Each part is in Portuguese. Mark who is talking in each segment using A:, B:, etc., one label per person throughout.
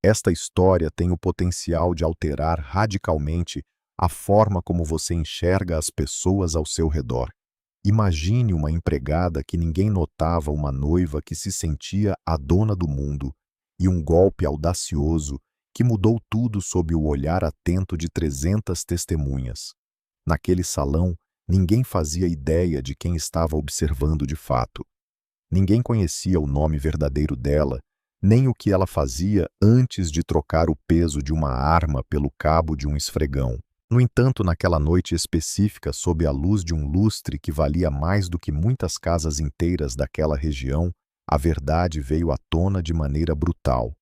A: Esta história tem o potencial de alterar radicalmente a forma como você enxerga as pessoas ao seu redor. Imagine uma empregada que ninguém notava, uma noiva que se sentia a dona do mundo, e um golpe audacioso que mudou tudo sob o olhar atento de 300 testemunhas. Naquele salão, ninguém fazia ideia de quem estava observando de fato. Ninguém conhecia o nome verdadeiro dela, nem o que ela fazia antes de trocar o peso de uma arma pelo cabo de um esfregão. No entanto, naquela noite específica, sob a luz de um lustre que valia mais do que muitas casas inteiras daquela região, a verdade veio à tona de maneira brutal.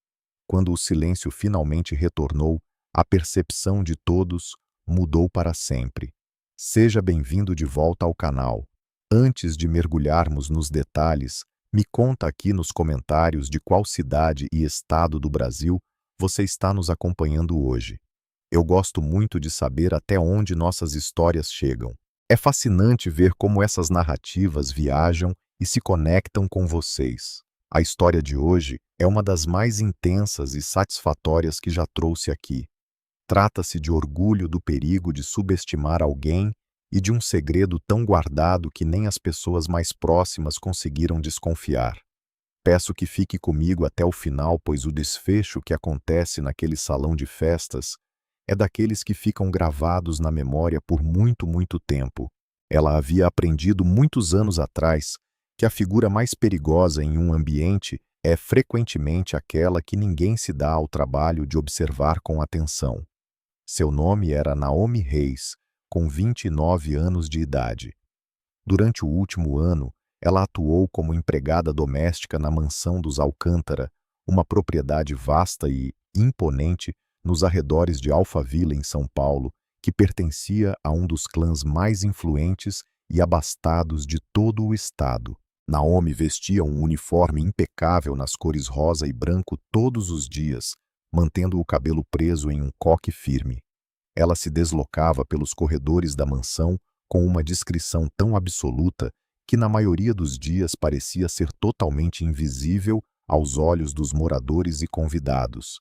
A: Quando o silêncio finalmente retornou, a percepção de todos mudou para sempre. Seja bem-vindo de volta ao canal. Antes de mergulharmos nos detalhes, me conta aqui nos comentários de qual cidade e estado do Brasil você está nos acompanhando hoje. Eu gosto muito de saber até onde nossas histórias chegam. É fascinante ver como essas narrativas viajam e se conectam com vocês. A história de hoje é uma das mais intensas e satisfatórias que já trouxe aqui. Trata-se de orgulho do perigo de subestimar alguém e de um segredo tão guardado que nem as pessoas mais próximas conseguiram desconfiar. Peço que fique comigo até o final, pois o desfecho que acontece naquele salão de festas é daqueles que ficam gravados na memória por muito, muito tempo. Ela havia aprendido muitos anos atrás que a figura mais perigosa em um ambiente é frequentemente aquela que ninguém se dá ao trabalho de observar com atenção. Seu nome era Naomi Reis, com 29 anos de idade. Durante o último ano, ela atuou como empregada doméstica na mansão dos Alcântara, uma propriedade vasta e imponente nos arredores de Alphaville, em São Paulo, que pertencia a um dos clãs mais influentes e abastados de todo o estado. Naomi vestia um uniforme impecável nas cores rosa e branco todos os dias, mantendo o cabelo preso em um coque firme. Ela se deslocava pelos corredores da mansão com uma discrição tão absoluta que na maioria dos dias parecia ser totalmente invisível aos olhos dos moradores e convidados.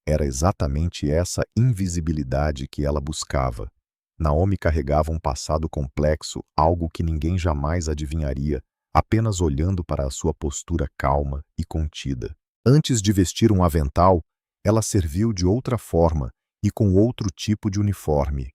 A: Era exatamente essa invisibilidade que ela buscava. Naomi carregava um passado complexo, algo que ninguém jamais adivinharia, apenas olhando para a sua postura calma e contida. Antes de vestir um avental, ela serviu de outra forma e com outro tipo de uniforme.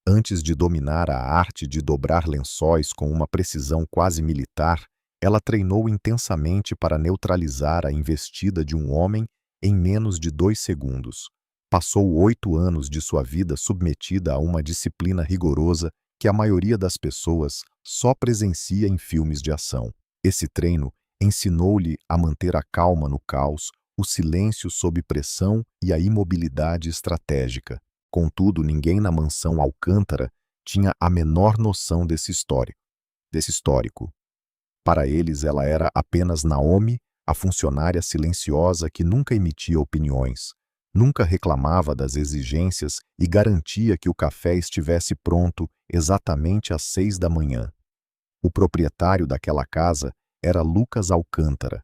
A: Antes de dominar a arte de dobrar lençóis com uma precisão quase militar, ela treinou intensamente para neutralizar a investida de um homem em menos de 2 segundos. Passou 8 anos de sua vida submetida a uma disciplina rigorosa que a maioria das pessoas só presencia em filmes de ação. Esse treino ensinou-lhe a manter a calma no caos, o silêncio sob pressão e a imobilidade estratégica. Contudo, ninguém na mansão Alcântara tinha a menor noção desse histórico. Para eles, ela era apenas Naomi, a funcionária silenciosa que nunca emitia opiniões, nunca reclamava das exigências e garantia que o café estivesse pronto exatamente às 6 da manhã. O proprietário daquela casa era Lucas Alcântara,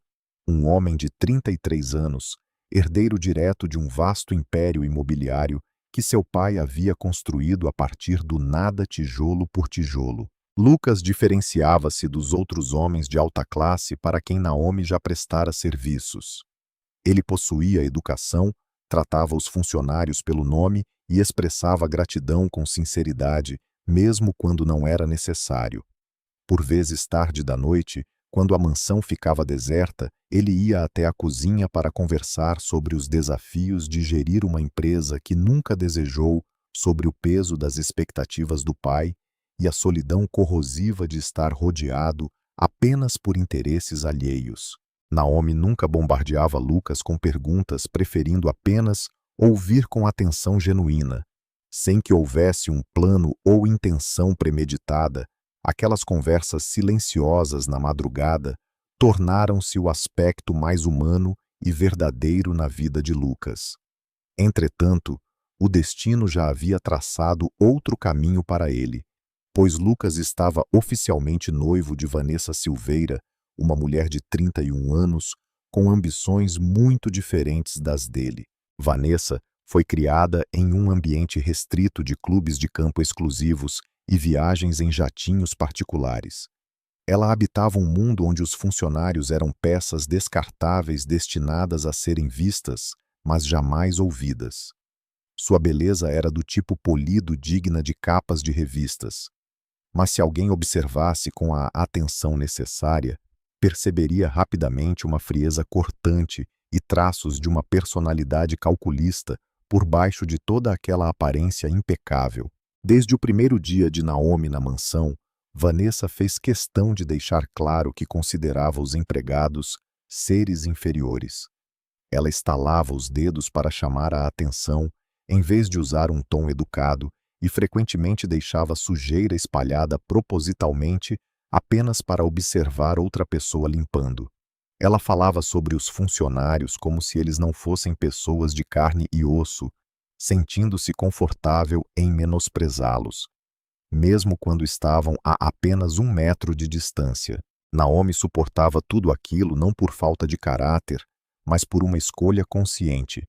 A: um homem de 33 anos, herdeiro direto de um vasto império imobiliário que seu pai havia construído a partir do nada, tijolo por tijolo. Lucas diferenciava-se dos outros homens de alta classe para quem Naomi já prestara serviços. Ele possuía educação, tratava os funcionários pelo nome e expressava gratidão com sinceridade, mesmo quando não era necessário. Por vezes tarde da noite, quando a mansão ficava deserta, ele ia até a cozinha para conversar sobre os desafios de gerir uma empresa que nunca desejou, sobre o peso das expectativas do pai e a solidão corrosiva de estar rodeado apenas por interesses alheios. Naomi nunca bombardeava Lucas com perguntas, preferindo apenas ouvir com atenção genuína. Sem que houvesse um plano ou intenção premeditada, aquelas conversas silenciosas na madrugada tornaram-se o aspecto mais humano e verdadeiro na vida de Lucas. Entretanto, o destino já havia traçado outro caminho para ele, pois Lucas estava oficialmente noivo de Vanessa Silveira, uma mulher de 31 anos, com ambições muito diferentes das dele. Vanessa foi criada em um ambiente restrito de clubes de campo exclusivos e viagens em jatinhos particulares. Ela habitava um mundo onde os funcionários eram peças descartáveis destinadas a serem vistas, mas jamais ouvidas. Sua beleza era do tipo polido digna de capas de revistas. Mas se alguém observasse com a atenção necessária, perceberia rapidamente uma frieza cortante e traços de uma personalidade calculista por baixo de toda aquela aparência impecável. Desde o primeiro dia de Naomi na mansão, Vanessa fez questão de deixar claro que considerava os empregados seres inferiores. Ela estalava os dedos para chamar a atenção, em vez de usar um tom educado, e frequentemente deixava sujeira espalhada propositalmente apenas para observar outra pessoa limpando. Ela falava sobre os funcionários como se eles não fossem pessoas de carne e osso, sentindo-se confortável em menosprezá-los, mesmo quando estavam a apenas 1 metro de distância. Naomi suportava tudo aquilo não por falta de caráter, mas por uma escolha consciente.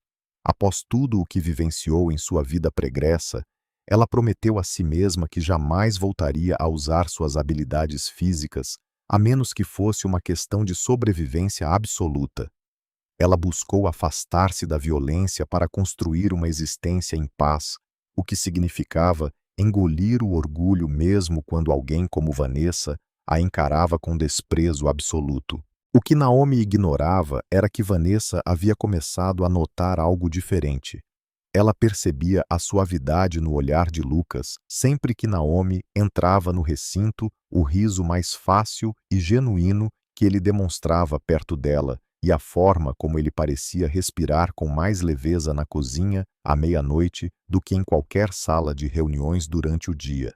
A: Após tudo o que vivenciou em sua vida pregressa, ela prometeu a si mesma que jamais voltaria a usar suas habilidades físicas, a menos que fosse uma questão de sobrevivência absoluta. Ela buscou afastar-se da violência para construir uma existência em paz, o que significava engolir o orgulho mesmo quando alguém como Vanessa a encarava com desprezo absoluto. O que Naomi ignorava era que Vanessa havia começado a notar algo diferente. Ela percebia a suavidade no olhar de Lucas sempre que Naomi entrava no recinto, o riso mais fácil e genuíno que ele demonstrava perto dela e a forma como ele parecia respirar com mais leveza na cozinha à meia-noite do que em qualquer sala de reuniões durante o dia.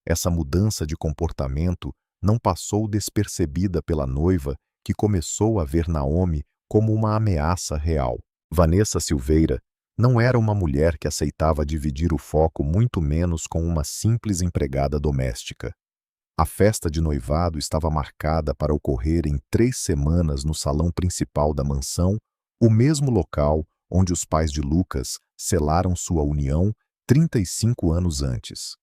A: Essa mudança de comportamento não passou despercebida pela noiva, que começou a ver Naomi como uma ameaça real. Vanessa Silveira não era uma mulher que aceitava dividir o foco, muito menos com uma simples empregada doméstica. A festa de noivado estava marcada para ocorrer em 3 semanas no salão principal da mansão, o mesmo local onde os pais de Lucas selaram sua união 35 anos antes.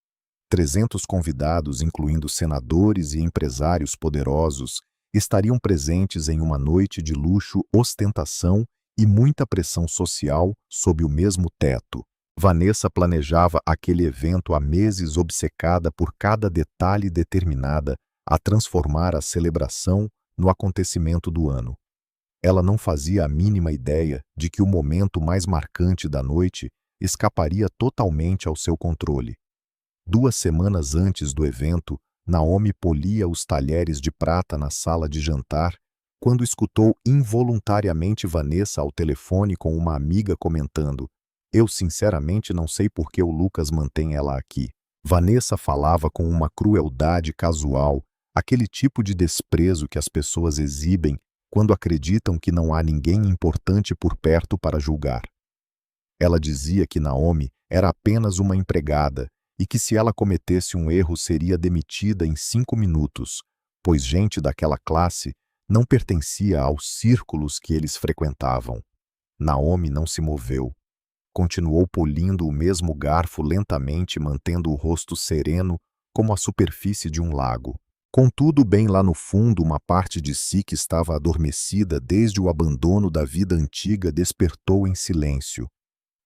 A: 300 convidados, incluindo senadores e empresários poderosos, estariam presentes em uma noite de luxo, ostentação e muita pressão social sob o mesmo teto. Vanessa planejava aquele evento há meses, obcecada por cada detalhe, determinada a transformar a celebração no acontecimento do ano. Ela não fazia a mínima ideia de que o momento mais marcante da noite escaparia totalmente ao seu controle. 2 semanas antes do evento, Naomi polia os talheres de prata na sala de jantar, quando escutou involuntariamente Vanessa ao telefone com uma amiga comentando: "Eu sinceramente não sei por que o Lucas mantém ela aqui." Vanessa falava com uma crueldade casual, aquele tipo de desprezo que as pessoas exibem quando acreditam que não há ninguém importante por perto para julgar. Ela dizia que Naomi era apenas uma empregada e que se ela cometesse um erro seria demitida em 5 minutos, pois gente daquela classe não pertencia aos círculos que eles frequentavam. Naomi não se moveu. Continuou polindo o mesmo garfo lentamente, mantendo o rosto sereno como a superfície de um lago. Contudo, bem lá no fundo, uma parte de si que estava adormecida desde o abandono da vida antiga despertou em silêncio.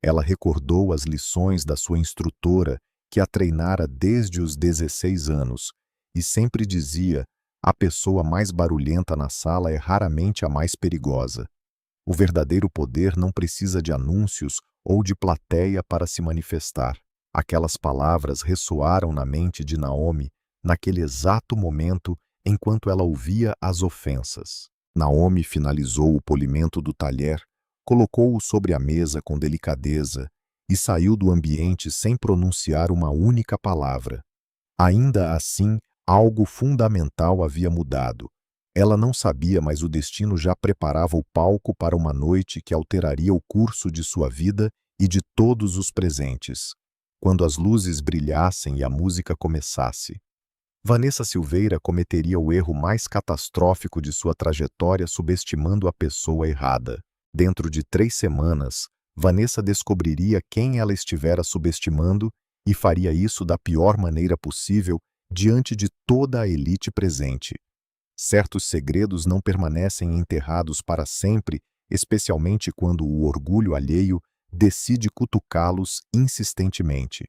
A: Ela recordou as lições da sua instrutora, que a treinara desde os 16 anos, e sempre dizia: a pessoa mais barulhenta na sala é raramente a mais perigosa. O verdadeiro poder não precisa de anúncios ou de plateia para se manifestar. Aquelas palavras ressoaram na mente de Naomi naquele exato momento enquanto ela ouvia as ofensas. Naomi finalizou o polimento do talher, colocou-o sobre a mesa com delicadeza e saiu do ambiente sem pronunciar uma única palavra. Ainda assim, algo fundamental havia mudado. Ela não sabia, mas o destino já preparava o palco para uma noite que alteraria o curso de sua vida e de todos os presentes. Quando as luzes brilhassem e a música começasse, Vanessa Silveira cometeria o erro mais catastrófico de sua trajetória, subestimando a pessoa errada. Dentro de 3 semanas, Vanessa descobriria quem ela estivera subestimando e faria isso da pior maneira possível diante de toda a elite presente. Certos segredos não permanecem enterrados para sempre, especialmente quando o orgulho alheio decide cutucá-los insistentemente.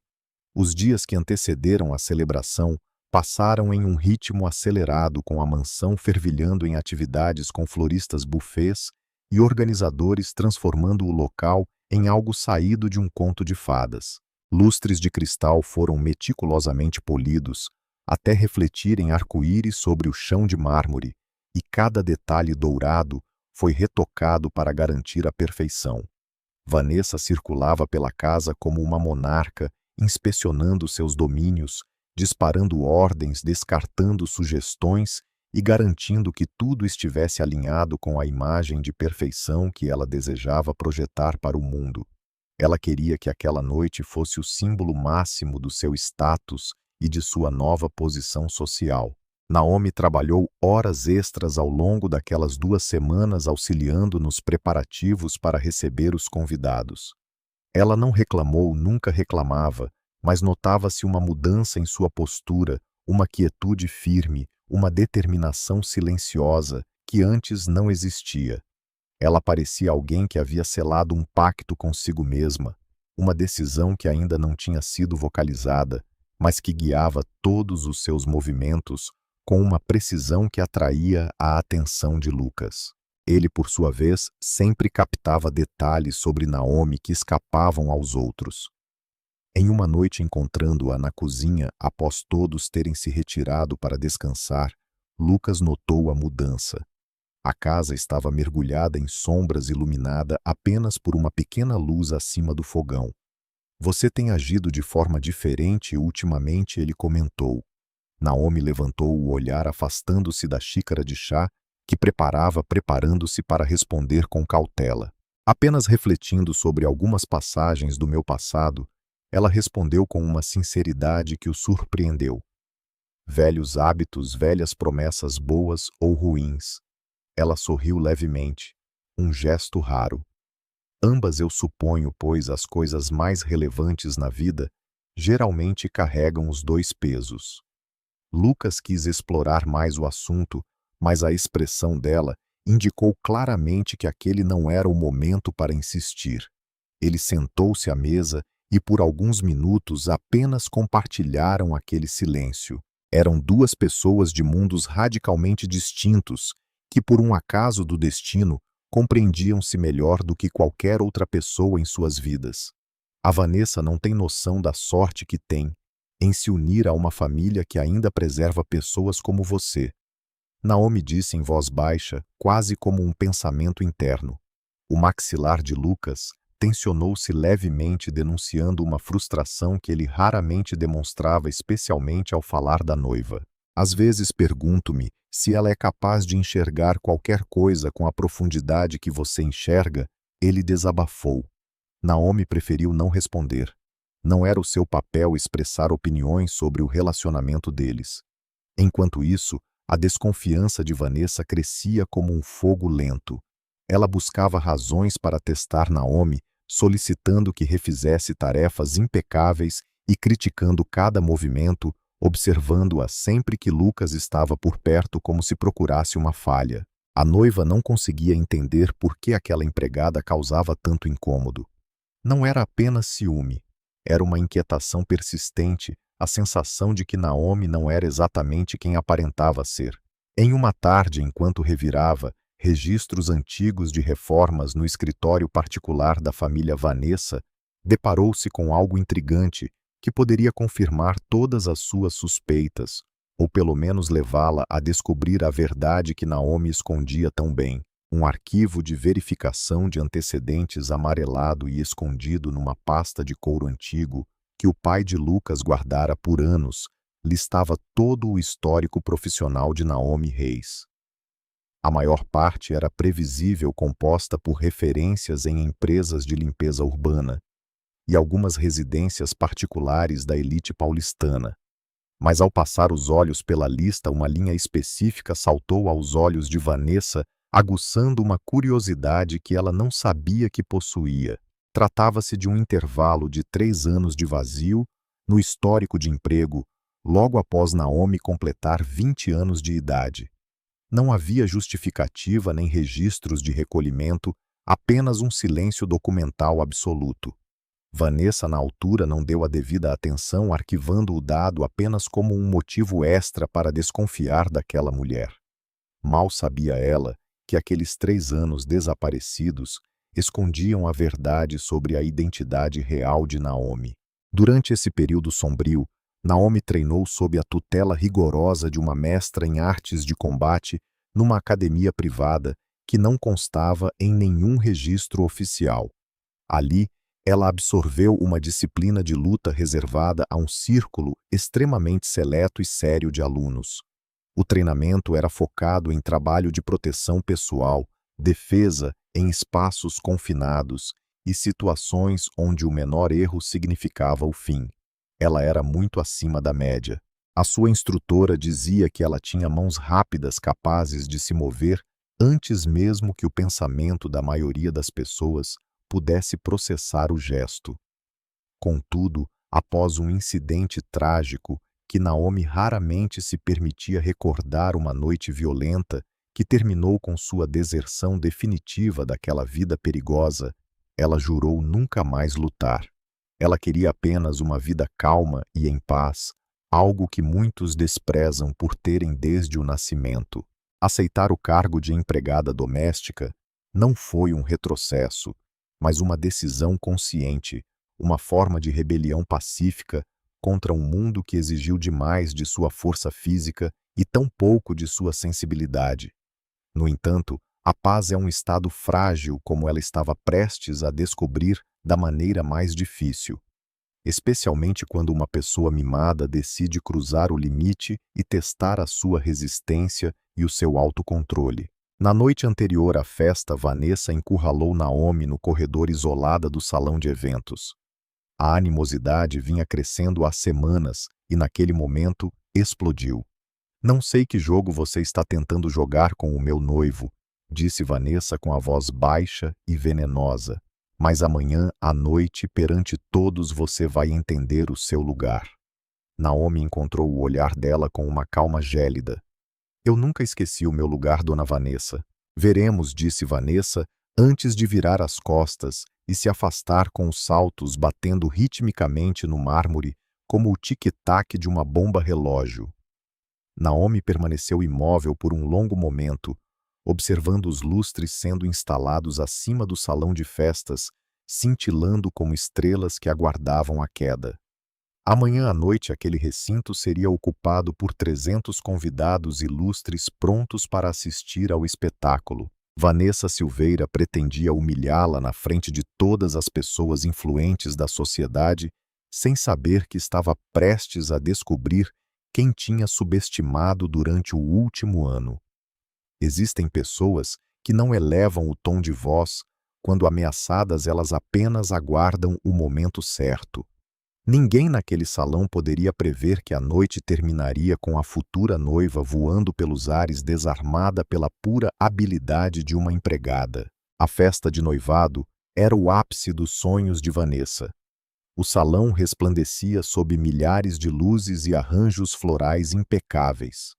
A: Os dias que antecederam a celebração passaram em um ritmo acelerado, com a mansão fervilhando em atividades com floristas buffets e organizadores transformando o local em algo saído de um conto de fadas. Lustres de cristal foram meticulosamente polidos, até refletirem arco-íris sobre o chão de mármore, e cada detalhe dourado foi retocado para garantir a perfeição. Vanessa circulava pela casa como uma monarca, inspecionando seus domínios, disparando ordens, descartando sugestões e garantindo que tudo estivesse alinhado com a imagem de perfeição que ela desejava projetar para o mundo. Ela queria que aquela noite fosse o símbolo máximo do seu status e de sua nova posição social. Naomi trabalhou horas extras ao longo daquelas 2 semanas, auxiliando nos preparativos para receber os convidados. Ela não reclamou, nunca reclamava, mas notava-se uma mudança em sua postura, uma quietude firme, uma determinação silenciosa que antes não existia. Ela parecia alguém que havia selado um pacto consigo mesma, uma decisão que ainda não tinha sido vocalizada, mas que guiava todos os seus movimentos com uma precisão que atraía a atenção de Lucas. Ele, por sua vez, sempre captava detalhes sobre Naomi que escapavam aos outros. Em uma noite, encontrando-a na cozinha após todos terem se retirado para descansar, Lucas notou a mudança. A casa estava mergulhada em sombras, iluminada apenas por uma pequena luz acima do fogão. "Você tem agido de forma diferente ultimamente", ele comentou. Naomi levantou o olhar, afastando-se da xícara de chá que preparava, preparando-se para responder com cautela. "Apenas refletindo sobre algumas passagens do meu passado", ela respondeu com uma sinceridade que o surpreendeu. "Velhos hábitos, velhas promessas boas ou ruins." Ela sorriu levemente, um gesto raro. "Ambas, eu suponho, pois as coisas mais relevantes na vida geralmente carregam os 2 pesos." Lucas quis explorar mais o assunto, mas a expressão dela indicou claramente que aquele não era o momento para insistir. Ele sentou-se à mesa e por alguns minutos apenas compartilharam aquele silêncio. Eram 2 pessoas de mundos radicalmente distintos, que por um acaso do destino compreendiam-se melhor do que qualquer outra pessoa em suas vidas. A Vanessa não tem noção da sorte que tem em se unir a uma família que ainda preserva pessoas como você. Naomi disse em voz baixa, quase como um pensamento interno. O maxilar de Lucas tensionou-se levemente, denunciando uma frustração que ele raramente demonstrava, especialmente ao falar da noiva. "Às vezes pergunto-me se ela é capaz de enxergar qualquer coisa com a profundidade que você enxerga", ele desabafou. Naomi preferiu não responder. Não era o seu papel expressar opiniões sobre o relacionamento deles. Enquanto isso, a desconfiança de Vanessa crescia como um fogo lento. Ela buscava razões para testar Naomi, solicitando que refizesse tarefas impecáveis e criticando cada movimento, observando-a sempre que Lucas estava por perto, como se procurasse uma falha. A noiva não conseguia entender por que aquela empregada causava tanto incômodo. Não era apenas ciúme. Era uma inquietação persistente, a sensação de que Naomi não era exatamente quem aparentava ser. Em uma tarde, enquanto revirava registros antigos de reformas no escritório particular da família Vanessa, deparou-se com algo intrigante que poderia confirmar todas as suas suspeitas, ou pelo menos levá-la a descobrir a verdade que Naomi escondia tão bem. Um arquivo de verificação de antecedentes amarelado e escondido numa pasta de couro antigo que o pai de Lucas guardara por anos listava todo o histórico profissional de Naomi Reis. A maior parte era previsível, composta por referências em empresas de limpeza urbana e algumas residências particulares da elite paulistana. Mas ao passar os olhos pela lista, uma linha específica saltou aos olhos de Vanessa, aguçando uma curiosidade que ela não sabia que possuía. Tratava-se de um intervalo de 3 anos de vazio no histórico de emprego, logo após Naomi completar 20 anos de idade. Não havia justificativa nem registros de recolhimento, apenas um silêncio documental absoluto. Vanessa, na altura, não deu a devida atenção, arquivando o dado apenas como um motivo extra para desconfiar daquela mulher. Mal sabia ela que aqueles 3 anos desaparecidos escondiam a verdade sobre a identidade real de Naomi. Durante esse período sombrio, Naomi treinou sob a tutela rigorosa de uma mestra em artes de combate numa academia privada que não constava em nenhum registro oficial. Ali, ela absorveu uma disciplina de luta reservada a um círculo extremamente seleto e sério de alunos. O treinamento era focado em trabalho de proteção pessoal, defesa em espaços confinados e situações onde o menor erro significava o fim. Ela era muito acima da média. A sua instrutora dizia que ela tinha mãos rápidas capazes de se mover antes mesmo que o pensamento da maioria das pessoas pudesse processar o gesto. Contudo, após um incidente trágico que Naomi raramente se permitia recordar, uma noite violenta que terminou com sua deserção definitiva daquela vida perigosa, ela jurou nunca mais lutar. Ela queria apenas uma vida calma e em paz, algo que muitos desprezam por terem desde o nascimento. Aceitar o cargo de empregada doméstica não foi um retrocesso, mas uma decisão consciente, uma forma de rebelião pacífica contra um mundo que exigiu demais de sua força física e tão pouco de sua sensibilidade. No entanto, a paz é um estado frágil, como ela estava prestes a descobrir da maneira mais difícil, especialmente quando uma pessoa mimada decide cruzar o limite e testar a sua resistência e o seu autocontrole. Na noite anterior à festa, Vanessa encurralou Naomi no corredor isolado do salão de eventos. A animosidade vinha crescendo há semanas e, naquele momento, explodiu. "Não sei que jogo você está tentando jogar com o meu noivo", disse Vanessa com a voz baixa e venenosa. "Mas amanhã à noite, perante todos, você vai entender o seu lugar." Naomi encontrou o olhar dela com uma calma gélida. "Eu nunca esqueci o meu lugar, dona Vanessa." "Veremos", disse Vanessa, antes de virar as costas e se afastar com os saltos batendo ritmicamente no mármore como o tic-tac de uma bomba-relógio. Naomi permaneceu imóvel por um longo momento, observando os lustres sendo instalados acima do salão de festas, cintilando como estrelas que aguardavam a queda. Amanhã à noite aquele recinto seria ocupado por 300 convidados ilustres prontos para assistir ao espetáculo. Vanessa Silveira pretendia humilhá-la na frente de todas as pessoas influentes da sociedade, sem saber que estava prestes a descobrir quem tinha subestimado durante o último ano. Existem pessoas que não elevam o tom de voz quando ameaçadas, elas apenas aguardam o momento certo. Ninguém naquele salão poderia prever que a noite terminaria com a futura noiva voando pelos ares desarmada pela pura habilidade de uma empregada. A festa de noivado era o ápice dos sonhos de Vanessa. O salão resplandecia sob milhares de luzes e arranjos florais impecáveis.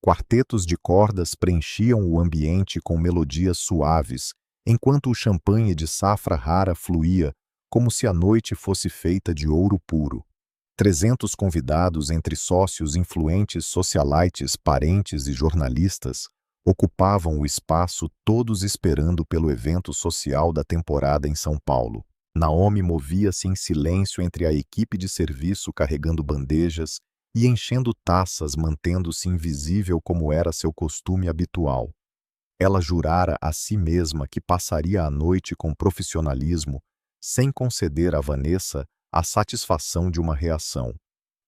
A: Quartetos de cordas preenchiam o ambiente com melodias suaves, enquanto o champanhe de safra rara fluía, como se a noite fosse feita de ouro puro. 300 convidados, entre sócios, influentes, socialites, parentes e jornalistas, ocupavam o espaço, todos esperando pelo evento social da temporada em São Paulo. Naomi movia-se em silêncio entre a equipe de serviço carregando bandejas e enchendo taças, mantendo-se invisível como era seu costume habitual. Ela jurara a si mesma que passaria a noite com profissionalismo, sem conceder a Vanessa a satisfação de uma reação.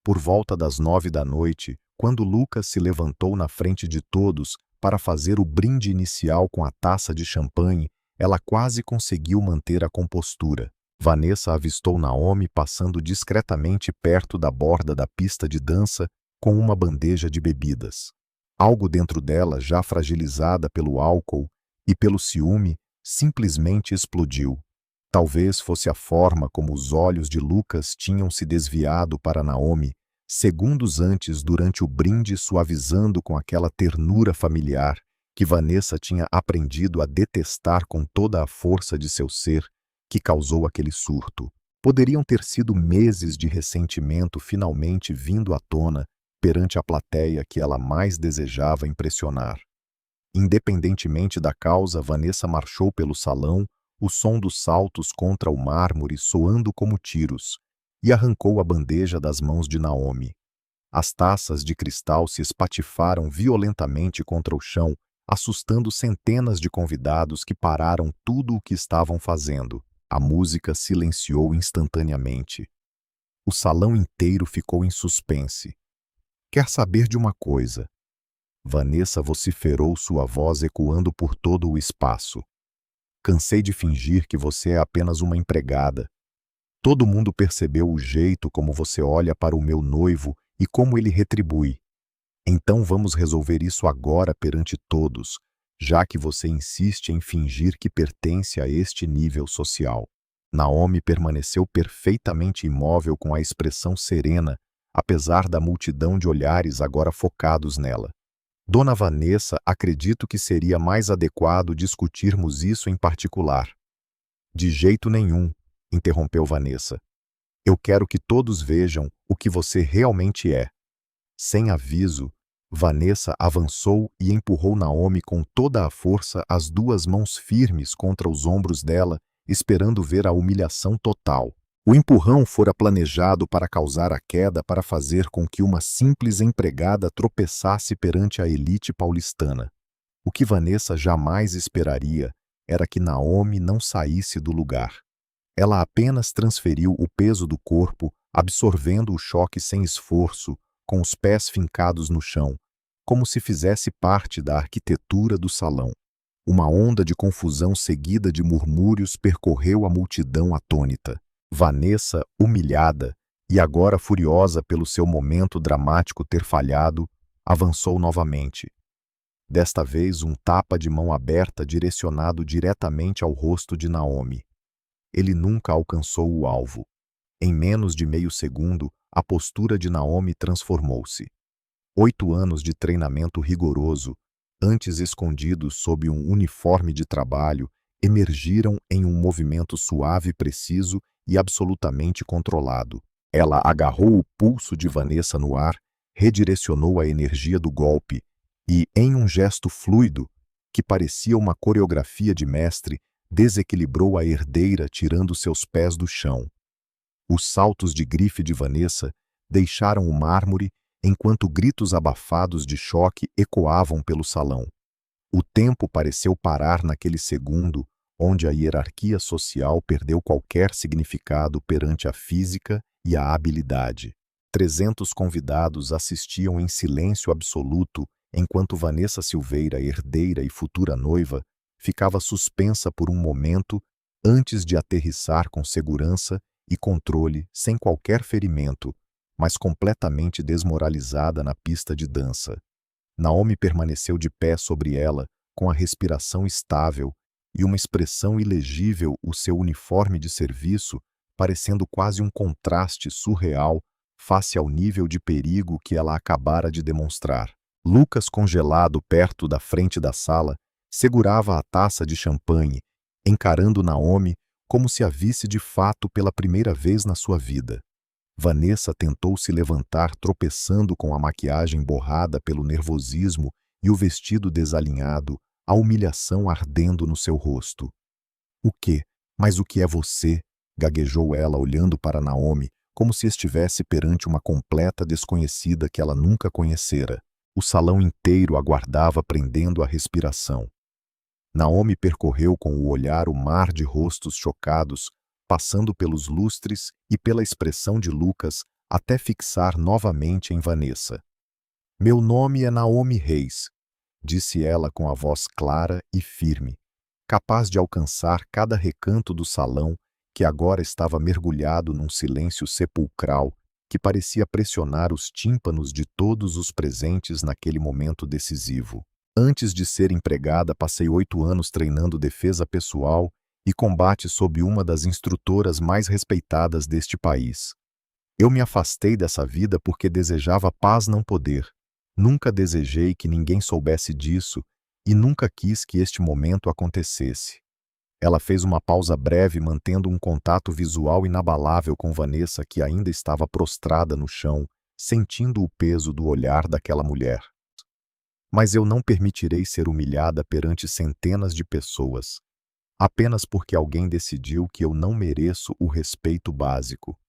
A: Por volta das 9 da noite, quando Lucas se levantou na frente de todos para fazer o brinde inicial com a taça de champanhe, ela quase conseguiu manter a compostura. Vanessa avistou Naomi passando discretamente perto da borda da pista de dança com uma bandeja de bebidas. Algo dentro dela, já fragilizada pelo álcool e pelo ciúme, simplesmente explodiu. Talvez fosse a forma como os olhos de Lucas tinham se desviado para Naomi, segundos antes durante o brinde, suavizando com aquela ternura familiar que Vanessa tinha aprendido a detestar com toda a força de seu ser, que causou aquele surto. Poderiam ter sido meses de ressentimento finalmente vindo à tona perante a plateia que ela mais desejava impressionar. Independentemente da causa, Vanessa marchou pelo salão, o som dos saltos contra o mármore soando como tiros, e arrancou a bandeja das mãos de Naomi. As taças de cristal se espatifaram violentamente contra o chão, assustando centenas de convidados que pararam tudo o que estavam fazendo. A música silenciou instantaneamente. O salão inteiro ficou em suspense. Quer saber de uma coisa? Vanessa vociferou, sua voz ecoando por todo o espaço. Cansei de fingir que você é apenas uma empregada. Todo mundo percebeu o jeito como você olha para o meu noivo e como ele retribui. Então vamos resolver isso agora perante todos, já que você insiste em fingir que pertence a este nível social. Naomi permaneceu perfeitamente imóvel com a expressão serena, apesar da multidão de olhares agora focados nela. Dona Vanessa, acredito que seria mais adequado discutirmos isso em particular. De jeito nenhum, interrompeu Vanessa. Eu quero que todos vejam o que você realmente é. Sem aviso, Vanessa avançou e empurrou Naomi com toda a força, as duas mãos firmes contra os ombros dela, esperando ver a humilhação total. O empurrão fora planejado para causar a queda, para fazer com que uma simples empregada tropeçasse perante a elite paulistana. O que Vanessa jamais esperaria era que Naomi não saísse do lugar. Ela apenas transferiu o peso do corpo, absorvendo o choque sem esforço, com os pés fincados no chão, como se fizesse parte da arquitetura do salão. Uma onda de confusão seguida de murmúrios percorreu a multidão atônita. Vanessa, humilhada e agora furiosa pelo seu momento dramático ter falhado, avançou novamente. Desta vez, um tapa de mão aberta direcionado diretamente ao rosto de Naomi. Ele nunca alcançou o alvo. Em menos de meio segundo, a postura de Naomi transformou-se. 8 anos de treinamento rigoroso, antes escondidos sob um uniforme de trabalho, emergiram em um movimento suave, preciso e absolutamente controlado. Ela agarrou o pulso de Vanessa no ar, redirecionou a energia do golpe e, em um gesto fluido, que parecia uma coreografia de mestre, desequilibrou a herdeira, tirando seus pés do chão. Os saltos de grife de Vanessa deixaram o mármore, enquanto gritos abafados de choque ecoavam pelo salão. O tempo pareceu parar naquele segundo, onde a hierarquia social perdeu qualquer significado perante a física e a habilidade. 300 convidados assistiam em silêncio absoluto, enquanto Vanessa Silveira, herdeira e futura noiva, ficava suspensa por um momento antes de aterrissar com segurança e controle, sem qualquer ferimento, mas completamente desmoralizada na pista de dança. Naomi permaneceu de pé sobre ela, com a respiração estável e uma expressão ilegível, o seu uniforme de serviço parecendo quase um contraste surreal face ao nível de perigo que ela acabara de demonstrar. Lucas, congelado perto da frente da sala, segurava a taça de champanhe, encarando Naomi como se a visse de fato pela primeira vez na sua vida. Vanessa tentou se levantar, tropeçando com a maquiagem borrada pelo nervosismo e o vestido desalinhado, a humilhação ardendo no seu rosto. "O quê? Mas o que é você?" gaguejou ela, olhando para Naomi, como se estivesse perante uma completa desconhecida que ela nunca conhecera. O salão inteiro aguardava, prendendo a respiração. Naomi percorreu com o olhar o mar de rostos chocados, passando pelos lustres e pela expressão de Lucas, até fixar novamente em Vanessa. "Meu nome é Naomi Reis", disse ela com a voz clara e firme, capaz de alcançar cada recanto do salão, que agora estava mergulhado num silêncio sepulcral que parecia pressionar os tímpanos de todos os presentes naquele momento decisivo. "Antes de ser empregada, passei 8 anos treinando defesa pessoal e combate sob uma das instrutoras mais respeitadas deste país. Eu me afastei dessa vida porque desejava paz não poder. Nunca desejei que ninguém soubesse disso e nunca quis que este momento acontecesse. Ela fez uma pausa breve, mantendo um contato visual inabalável com Vanessa, que ainda estava prostrada no chão, sentindo o peso do olhar daquela mulher. Mas eu não permitirei ser humilhada perante centenas de pessoas, apenas porque alguém decidiu que eu não mereço o respeito básico.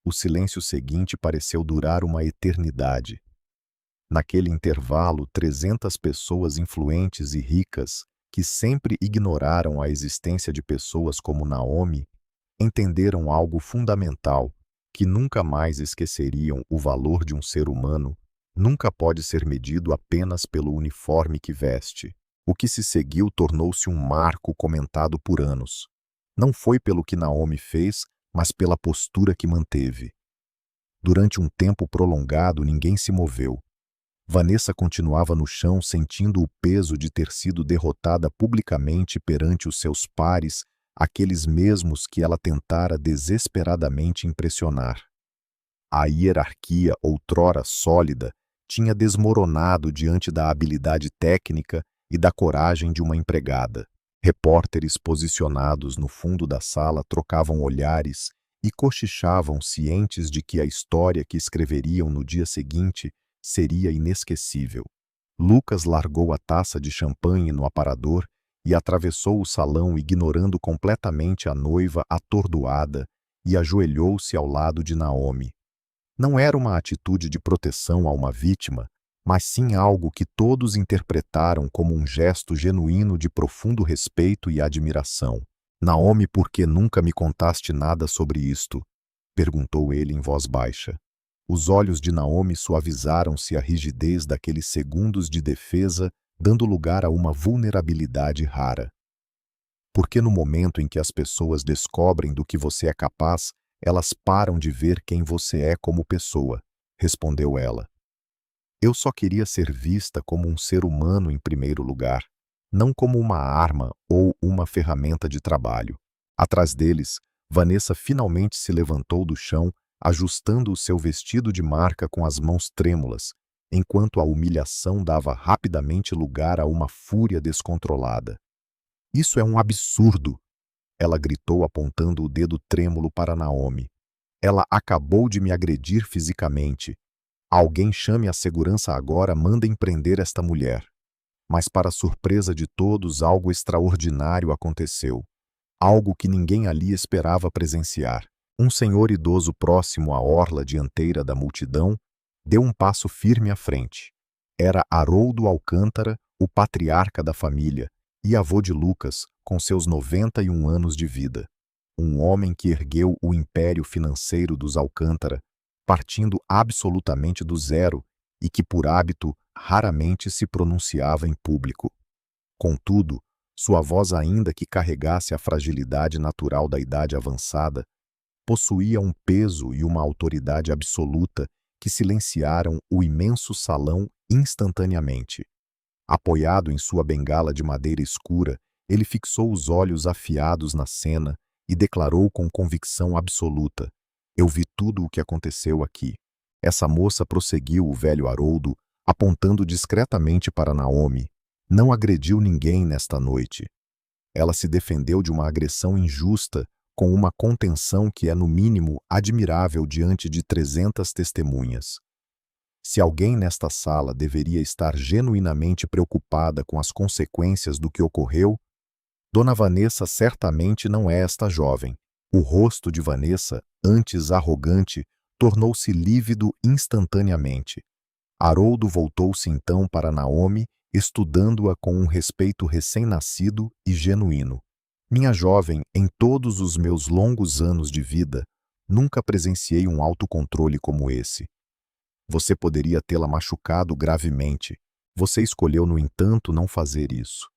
A: O silêncio seguinte pareceu durar uma eternidade. Naquele intervalo, 300 pessoas influentes e ricas, que sempre ignoraram a existência de pessoas como Naomi, entenderam algo fundamental, que nunca mais esqueceriam: o valor de um ser humano nunca pode ser medido apenas pelo uniforme que veste. O que se seguiu tornou-se um marco comentado por anos. Não foi pelo que Naomi fez, mas pela postura que manteve. Durante um tempo prolongado, ninguém se moveu. Vanessa continuava no chão, sentindo o peso de ter sido derrotada publicamente perante os seus pares, aqueles mesmos que ela tentara desesperadamente impressionar. A hierarquia, outrora sólida, tinha desmoronado diante da habilidade técnica e da coragem de uma empregada. Repórteres posicionados no fundo da sala trocavam olhares e cochichavam, cientes de que a história que escreveriam no dia seguinte seria inesquecível. Lucas largou a taça de champanhe no aparador e atravessou o salão, ignorando completamente a noiva atordoada, e ajoelhou-se ao lado de Naomi. Não era uma atitude de proteção a uma vítima, mas sim algo que todos interpretaram como um gesto genuíno de profundo respeito e admiração. Naomi, por que nunca me contaste nada sobre isto? Perguntou ele em voz baixa. Os olhos de Naomi suavizaram-se à rigidez daqueles segundos de defesa, dando lugar a uma vulnerabilidade rara. Porque no momento em que as pessoas descobrem do que você é capaz, elas param de ver quem você é como pessoa, respondeu ela. Eu só queria ser vista como um ser humano em primeiro lugar, não como uma arma ou uma ferramenta de trabalho. Atrás deles, Vanessa finalmente se levantou do chão, ajustando o seu vestido de marca com as mãos trêmulas, enquanto a humilhação dava rapidamente lugar a uma fúria descontrolada. Isso é um absurdo! Ela gritou, apontando o dedo trêmulo para Naomi. Ela acabou de me agredir fisicamente. Alguém chame a segurança agora, mandem prender esta mulher. Mas, para surpresa de todos, algo extraordinário aconteceu. Algo que ninguém ali esperava presenciar. Um senhor idoso próximo à orla dianteira da multidão deu um passo firme à frente. Era Haroldo Alcântara, o patriarca da família, e avô de Lucas, com seus 91 anos de vida. Um homem que ergueu o império financeiro dos Alcântara, partindo absolutamente do zero e que, por hábito, raramente se pronunciava em público. Contudo, sua voz, ainda que carregasse a fragilidade natural da idade avançada, possuía um peso e uma autoridade absoluta que silenciaram o imenso salão instantaneamente. Apoiado em sua bengala de madeira escura, ele fixou os olhos afiados na cena e declarou com convicção absoluta: Eu vi tudo o que aconteceu aqui. Essa moça, prosseguiu o velho Haroldo, apontando discretamente para Naomi, não agrediu ninguém nesta noite. Ela se defendeu de uma agressão injusta com uma contenção que é, no mínimo, admirável diante de 300 testemunhas. Se alguém nesta sala deveria estar genuinamente preocupada com as consequências do que ocorreu, Dona Vanessa certamente não é esta jovem. O rosto de Vanessa, antes arrogante, tornou-se lívido instantaneamente. Haroldo voltou-se então para Naomi, estudando-a com um respeito recém-nascido e genuíno. Minha jovem, em todos os meus longos anos de vida, nunca presenciei um autocontrole como esse. Você poderia tê-la machucado gravemente. Você escolheu, no entanto, não fazer isso.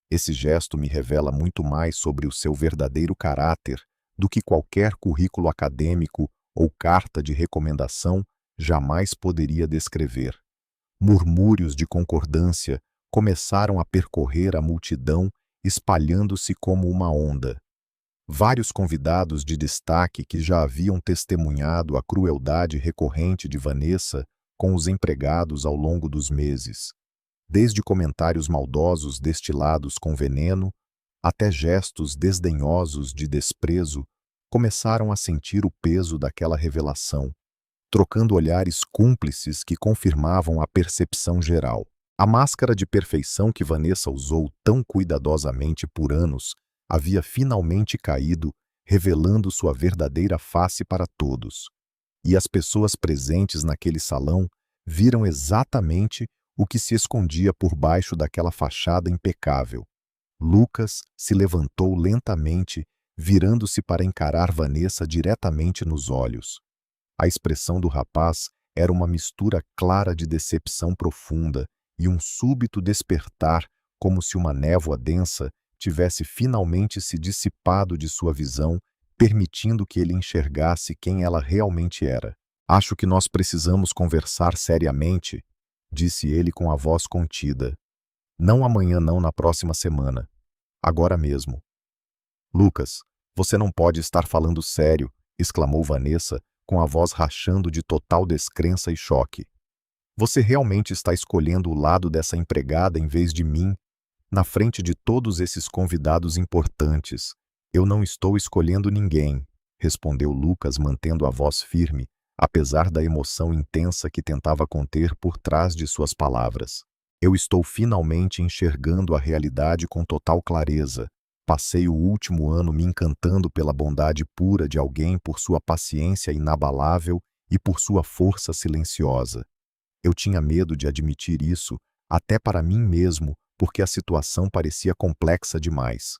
A: Esse gesto me revela muito mais sobre o seu verdadeiro caráter do que qualquer currículo acadêmico ou carta de recomendação jamais poderia descrever. Murmúrios de concordância começaram a percorrer a multidão, espalhando-se como uma onda. Vários convidados de destaque que já haviam testemunhado a crueldade recorrente de Vanessa com os empregados ao longo dos meses, desde comentários maldosos destilados com veneno até gestos desdenhosos de desprezo, começaram a sentir o peso daquela revelação, trocando olhares cúmplices que confirmavam a percepção geral. A máscara de perfeição que Vanessa usou tão cuidadosamente por anos havia finalmente caído, revelando sua verdadeira face para todos. E as pessoas presentes naquele salão viram exatamente o que se escondia por baixo daquela fachada impecável. Lucas se levantou lentamente, virando-se para encarar Vanessa diretamente nos olhos. A expressão do rapaz era uma mistura clara de decepção profunda e um súbito despertar, como se uma névoa densa tivesse finalmente se dissipado de sua visão, permitindo que ele enxergasse quem ela realmente era. "Acho que nós precisamos conversar seriamente", disse ele com a voz contida. "Não amanhã, não, na próxima semana. Agora mesmo." "Lucas, você não pode estar falando sério", exclamou Vanessa, com a voz rachando de total descrença e choque. "Você realmente está escolhendo o lado dessa empregada em vez de mim, na frente de todos esses convidados importantes?" "Eu não estou escolhendo ninguém", respondeu Lucas, mantendo a voz firme, apesar da emoção intensa que tentava conter por trás de suas palavras. "Eu estou finalmente enxergando a realidade com total clareza. Passei o último ano me encantando pela bondade pura de alguém, por sua paciência inabalável e por sua força silenciosa. Eu tinha medo de admitir isso, até para mim mesmo, porque a situação parecia complexa demais.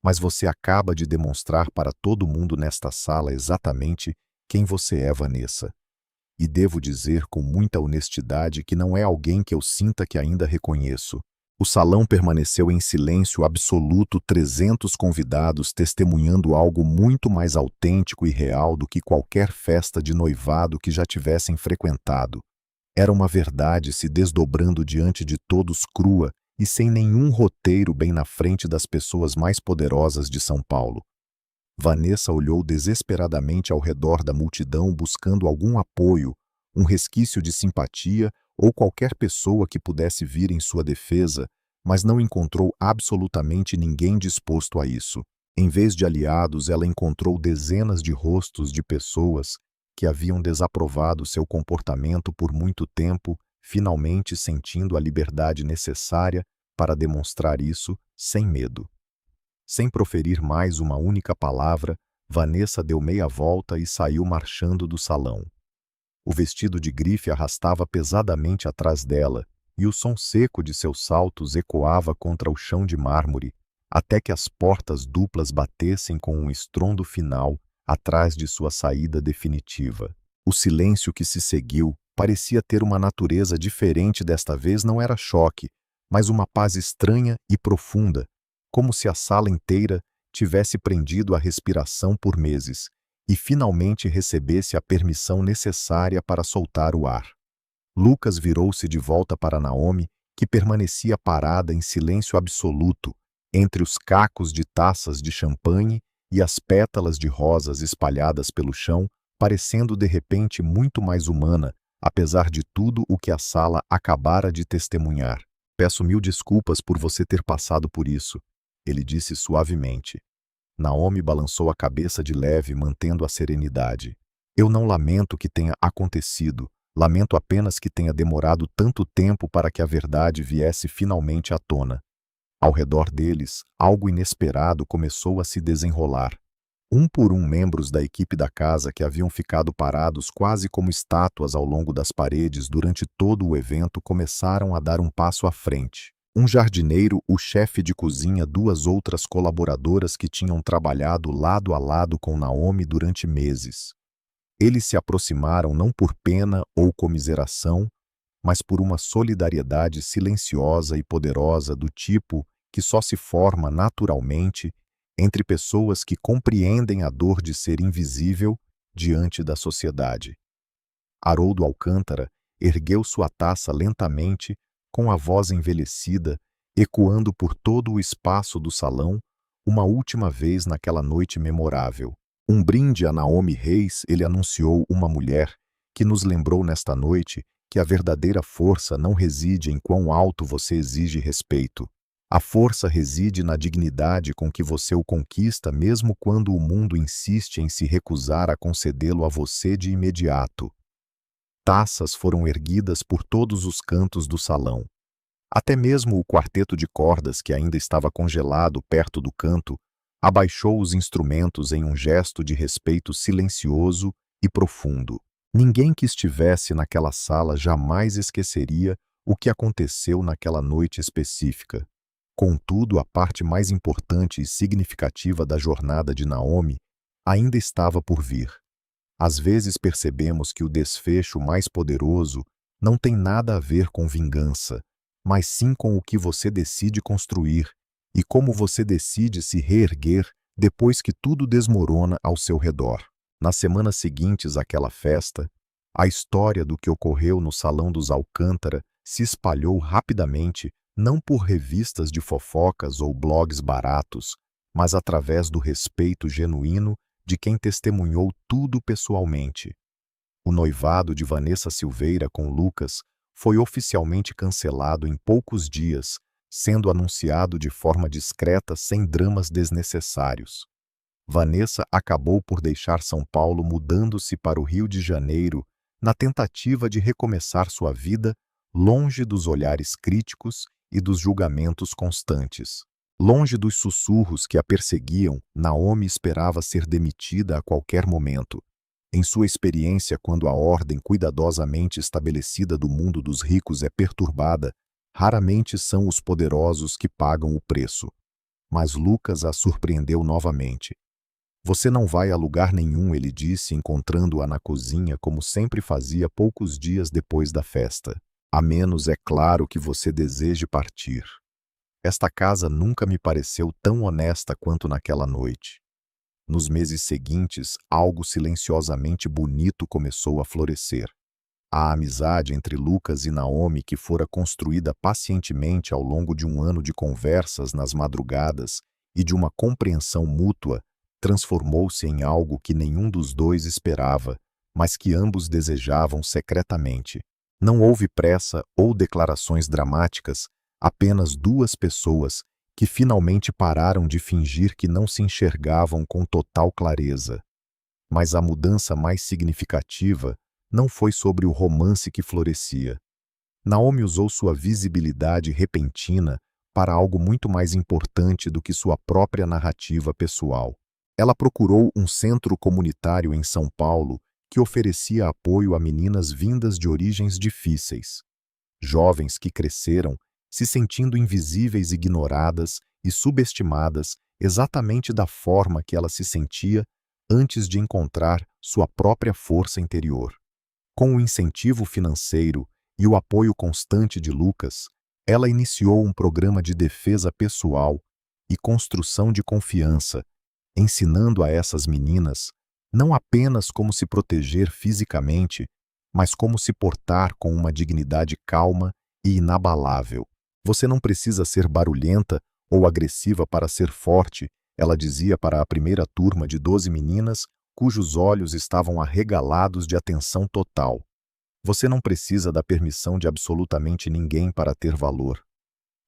A: Mas você acaba de demonstrar para todo mundo nesta sala exatamente quem você é, Vanessa. E devo dizer com muita honestidade que não é alguém que eu sinta que ainda reconheço." O salão permaneceu em silêncio absoluto, 300 convidados testemunhando algo muito mais autêntico e real do que qualquer festa de noivado que já tivessem frequentado. Era uma verdade se desdobrando diante de todos, crua e sem nenhum roteiro, bem na frente das pessoas mais poderosas de São Paulo. Vanessa olhou desesperadamente ao redor da multidão, buscando algum apoio, um resquício de simpatia ou qualquer pessoa que pudesse vir em sua defesa, mas não encontrou absolutamente ninguém disposto a isso. Em vez de aliados, ela encontrou dezenas de rostos de pessoas que haviam desaprovado seu comportamento por muito tempo, finalmente sentindo a liberdade necessária para demonstrar isso sem medo. Sem proferir mais uma única palavra, Vanessa deu meia volta e saiu marchando do salão. O vestido de grife arrastava pesadamente atrás dela, e o som seco de seus saltos ecoava contra o chão de mármore, até que as portas duplas batessem com um estrondo final atrás de sua saída definitiva. O silêncio que se seguiu parecia ter uma natureza diferente. Desta vez não era choque, mas uma paz estranha e profunda, como se a sala inteira tivesse prendido a respiração por meses e finalmente recebesse a permissão necessária para soltar o ar. Lucas virou-se de volta para Naomi, que permanecia parada em silêncio absoluto, entre os cacos de taças de champanhe e as pétalas de rosas espalhadas pelo chão, parecendo de repente muito mais humana, apesar de tudo o que a sala acabara de testemunhar. "Peço mil desculpas por você ter passado por isso", ele disse suavemente. Naomi balançou a cabeça de leve, mantendo a serenidade. "Eu não lamento que tenha acontecido, lamento apenas que tenha demorado tanto tempo para que a verdade viesse finalmente à tona." Ao redor deles, algo inesperado começou a se desenrolar. Um por um, membros da equipe da casa que haviam ficado parados quase como estátuas ao longo das paredes durante todo o evento começaram a dar um passo à frente. Um jardineiro, o chefe de cozinha, duas outras colaboradoras que tinham trabalhado lado a lado com Naomi durante meses. Eles se aproximaram não por pena ou comiseração, mas por uma solidariedade silenciosa e poderosa do tipo que só se forma naturalmente entre pessoas que compreendem a dor de ser invisível diante da sociedade. Haroldo Alcântara ergueu sua taça lentamente, com a voz envelhecida, ecoando por todo o espaço do salão, uma última vez naquela noite memorável. Um brinde a Naomi Reis, ele anunciou uma mulher que nos lembrou nesta noite que a verdadeira força não reside em quão alto você exige respeito. A força reside na dignidade com que você o conquista, mesmo quando o mundo insiste em se recusar a concedê-lo a você de imediato. Taças foram erguidas por todos os cantos do salão. Até mesmo o quarteto de cordas, que ainda estava congelado perto do canto, abaixou os instrumentos em um gesto de respeito silencioso e profundo. Ninguém que estivesse naquela sala jamais esqueceria o que aconteceu naquela noite específica. Contudo, a parte mais importante e significativa da jornada de Naomi ainda estava por vir. Às vezes percebemos que o desfecho mais poderoso não tem nada a ver com vingança, mas sim com o que você decide construir e como você decide se reerguer depois que tudo desmorona ao seu redor. Nas semanas seguintes àquela festa, a história do que ocorreu no Salão dos Alcântara se espalhou rapidamente, não por revistas de fofocas ou blogs baratos, mas através do respeito genuíno de quem testemunhou tudo pessoalmente. O noivado de Vanessa Silveira com Lucas foi oficialmente cancelado em poucos dias, sendo anunciado de forma discreta sem dramas desnecessários. Vanessa acabou por deixar São Paulo, mudando-se para o Rio de Janeiro na tentativa de recomeçar sua vida longe dos olhares críticos e dos julgamentos constantes. Longe dos sussurros que a perseguiam, Naomi esperava ser demitida a qualquer momento. Em sua experiência, quando a ordem cuidadosamente estabelecida do mundo dos ricos é perturbada, raramente são os poderosos que pagam o preço. Mas Lucas a surpreendeu novamente. Você não vai a lugar nenhum, ele disse, encontrando-a na cozinha como sempre fazia poucos dias depois da festa. A menos, é claro, que você deseje partir. Esta casa nunca me pareceu tão honesta quanto naquela noite. Nos meses seguintes, algo silenciosamente bonito começou a florescer. A amizade entre Lucas e Naomi, que fora construída pacientemente ao longo de um ano de conversas nas madrugadas e de uma compreensão mútua, transformou-se em algo que nenhum dos dois esperava, mas que ambos desejavam secretamente. Não houve pressa ou declarações dramáticas, apenas duas pessoas que finalmente pararam de fingir que não se enxergavam com total clareza. Mas a mudança mais significativa não foi sobre o romance que florescia. Naomi usou sua visibilidade repentina para algo muito mais importante do que sua própria narrativa pessoal. Ela procurou um centro comunitário em São Paulo que oferecia apoio a meninas vindas de origens difíceis. Jovens que cresceram se sentindo invisíveis, ignoradas e subestimadas exatamente da forma que ela se sentia antes de encontrar sua própria força interior. Com o incentivo financeiro e o apoio constante de Lucas, ela iniciou um programa de defesa pessoal e construção de confiança, ensinando a essas meninas não apenas como se proteger fisicamente, mas como se portar com uma dignidade calma e inabalável. Você não precisa ser barulhenta ou agressiva para ser forte, ela dizia para a primeira turma de 12 meninas cujos olhos estavam arregalados de atenção total. Você não precisa da permissão de absolutamente ninguém para ter valor.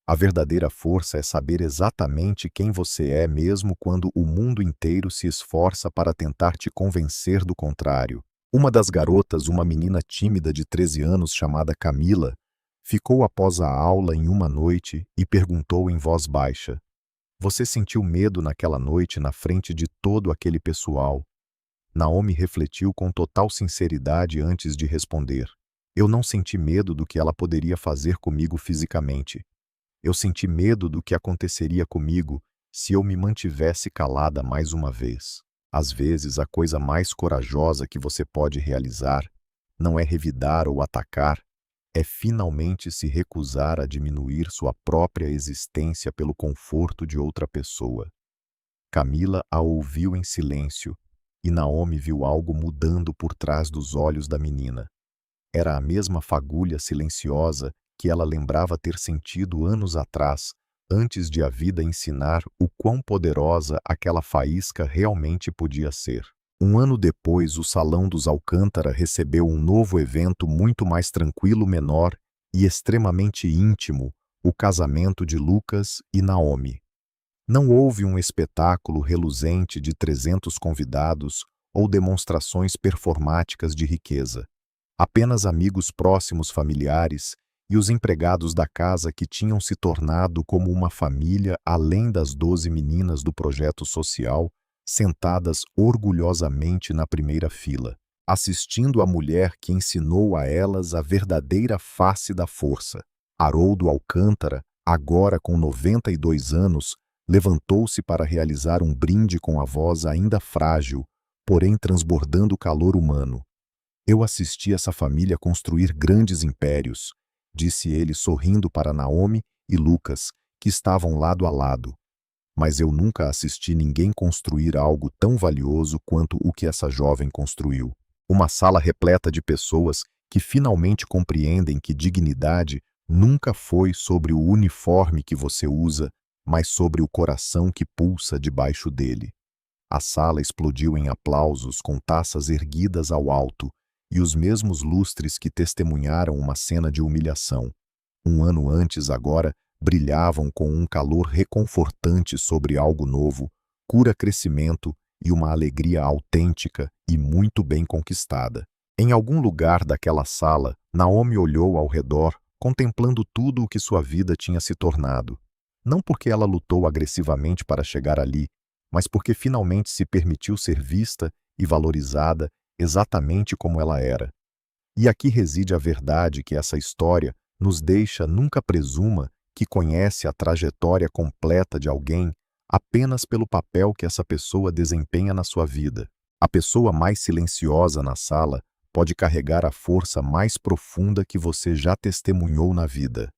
A: A verdadeira força é saber exatamente quem você é mesmo quando o mundo inteiro se esforça para tentar te convencer do contrário. Uma das garotas, uma menina tímida de 13 anos chamada Camila, ficou após a aula em uma noite e perguntou em voz baixa: "Você sentiu medo naquela noite na frente de todo aquele pessoal?" Naomi refletiu com total sinceridade antes de responder. "Eu não senti medo do que ela poderia fazer comigo fisicamente. Eu senti medo do que aconteceria comigo se eu me mantivesse calada mais uma vez." Às vezes, a coisa mais corajosa que você pode realizar não é revidar ou atacar, é finalmente se recusar a diminuir sua própria existência pelo conforto de outra pessoa. Camila a ouviu em silêncio, e Naomi viu algo mudando por trás dos olhos da menina. Era a mesma fagulha silenciosa que ela lembrava ter sentido anos atrás, antes de a vida ensinar o quão poderosa aquela faísca realmente podia ser. Um ano depois, o Salão dos Alcântara recebeu um novo evento muito mais tranquilo, menor e extremamente íntimo, o casamento de Lucas e Naomi. Não houve um espetáculo reluzente de 300 convidados ou demonstrações performáticas de riqueza. Apenas amigos próximos familiares e os empregados da casa que tinham se tornado como uma família além das 12 meninas do projeto social, sentadas orgulhosamente na primeira fila, assistindo a mulher que ensinou a elas a verdadeira face da força. Haroldo Alcântara, agora com 92 anos, levantou-se para realizar um brinde com a voz ainda frágil, porém transbordando calor humano. Eu assisti essa família construir grandes impérios, disse ele sorrindo para Naomi e Lucas, que estavam lado a lado. Mas eu nunca assisti ninguém construir algo tão valioso quanto o que essa jovem construiu. Uma sala repleta de pessoas que finalmente compreendem que dignidade nunca foi sobre o uniforme que você usa, mas sobre o coração que pulsa debaixo dele. A sala explodiu em aplausos com taças erguidas ao alto e os mesmos lustres que testemunharam uma cena de humilhação. Um ano antes, agora, brilhavam com um calor reconfortante sobre algo novo, cura crescimento e uma alegria autêntica e muito bem conquistada. Em algum lugar daquela sala, Naomi olhou ao redor, contemplando tudo o que sua vida tinha se tornado. Não porque ela lutou agressivamente para chegar ali, mas porque finalmente se permitiu ser vista e valorizada exatamente como ela era. E aqui reside a verdade que essa história nos deixa: nunca presuma que conhece a trajetória completa de alguém apenas pelo papel que essa pessoa desempenha na sua vida. A pessoa mais silenciosa na sala pode carregar a força mais profunda que você já testemunhou na vida.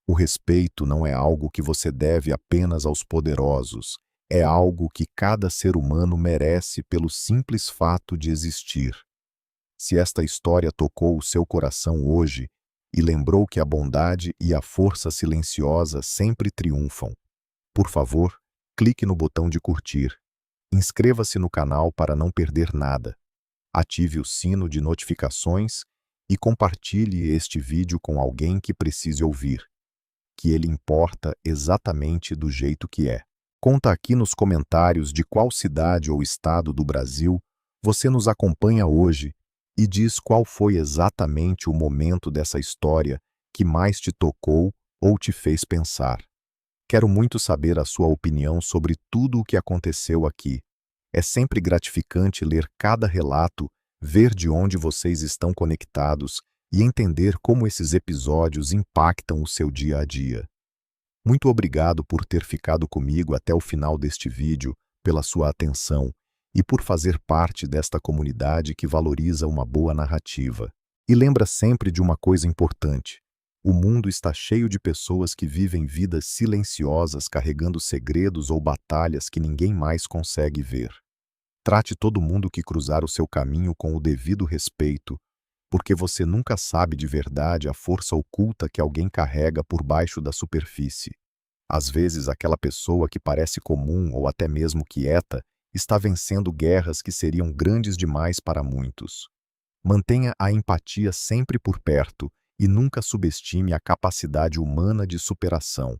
A: O respeito não é algo que você deve apenas aos poderosos, é algo que cada ser humano merece pelo simples fato de existir. Se esta história tocou o seu coração hoje e lembrou que a bondade e a força silenciosa sempre triunfam, por favor, clique no botão de curtir. Inscreva-se no canal para não perder nada. Ative o sino de notificações e compartilhe este vídeo com alguém que precise ouvir, que ele importa exatamente do jeito que é. Conta aqui nos comentários de qual cidade ou estado do Brasil você nos acompanha hoje e diz qual foi exatamente o momento dessa história que mais te tocou ou te fez pensar. Quero muito saber a sua opinião sobre tudo o que aconteceu aqui. É sempre gratificante ler cada relato, ver de onde vocês estão conectados e entender como esses episódios impactam o seu dia a dia. Muito obrigado por ter ficado comigo até o final deste vídeo, pela sua atenção e por fazer parte desta comunidade que valoriza uma boa narrativa. E lembra sempre de uma coisa importante: o mundo está cheio de pessoas que vivem vidas silenciosas carregando segredos ou batalhas que ninguém mais consegue ver. Trate todo mundo que cruzar o seu caminho com o devido respeito, porque você nunca sabe de verdade a força oculta que alguém carrega por baixo da superfície. Às vezes, aquela pessoa que parece comum ou até mesmo quieta está vencendo guerras que seriam grandes demais para muitos. Mantenha a empatia sempre por perto e nunca subestime a capacidade humana de superação.